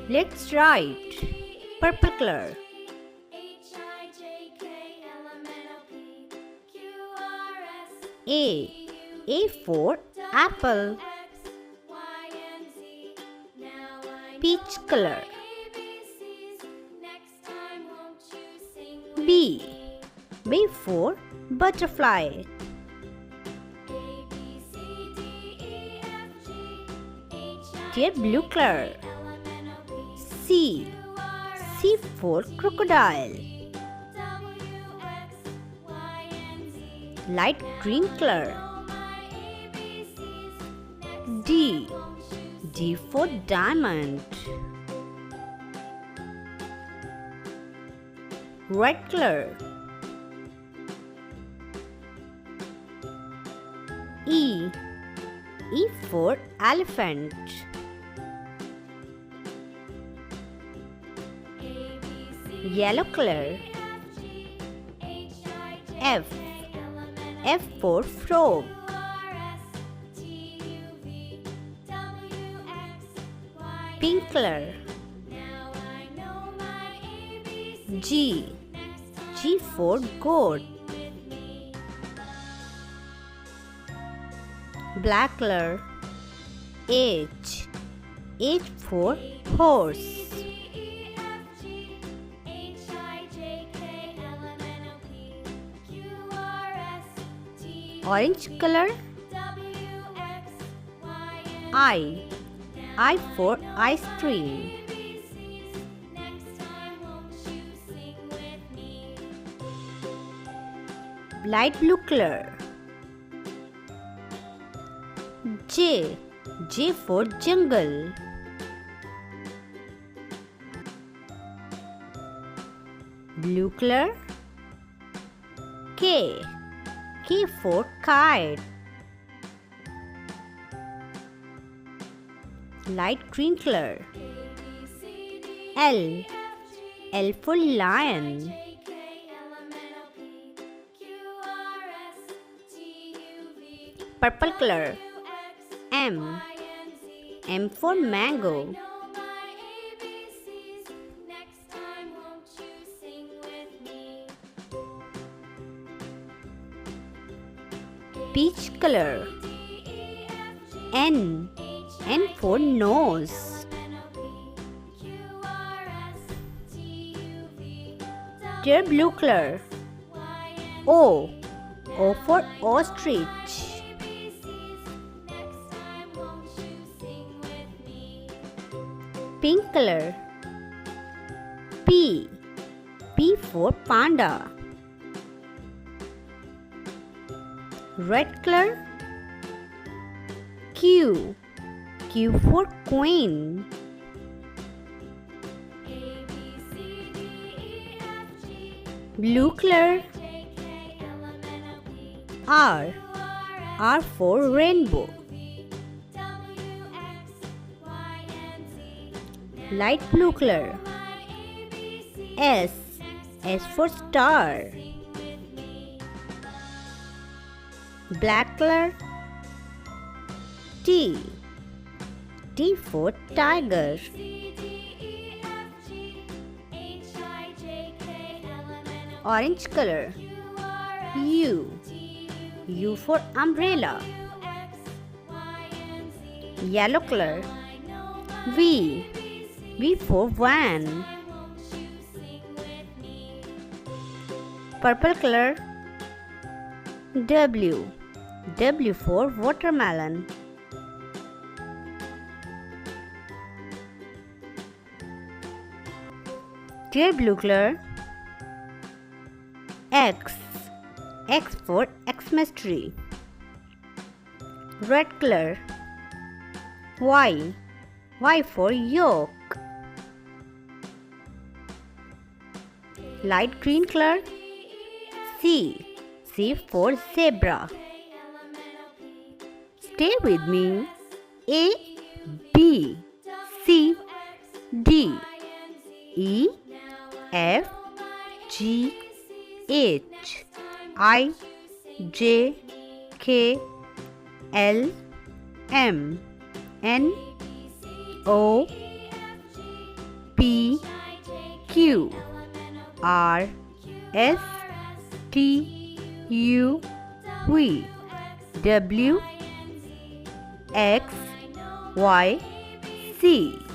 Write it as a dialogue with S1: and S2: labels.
S1: Let's write. Purple color. A. A for apple. Peach color. B. B for butterfly. Dear blue color. C. C for crocodile. Light green color. D. D for diamond. Red color. E. E for elephant. Yellow color. F. F for frog. Pink color. G. G for goat. Black color. H. H for horse. Orange color. I. I for ice cream. Light blue color. J. J for jungle. Blue color. K. K for kite. Light green color. L. L for lion. Purple color. M. M for mango. Peach color. N. N for nose. Dear blue color. O. O for ostrich. Pink color. P. P for panda. Red color. Q. Q for queen. Blue color. R. R for rainbow. Light blue color. S. S for star. Black color. T. T for tiger. Orange color. U. U for umbrella. Yellow color. V. V for van. Purple color. W. W for watermelon. Dear blue color. X. X for Xmas tree. Red color. Y. Y for yolk. Light green color. C. C for zebra. Stay with me. A, B, C, D, E, F, G, H, I, J, K, L, M, N, O, Q R S T U V W X Y Z.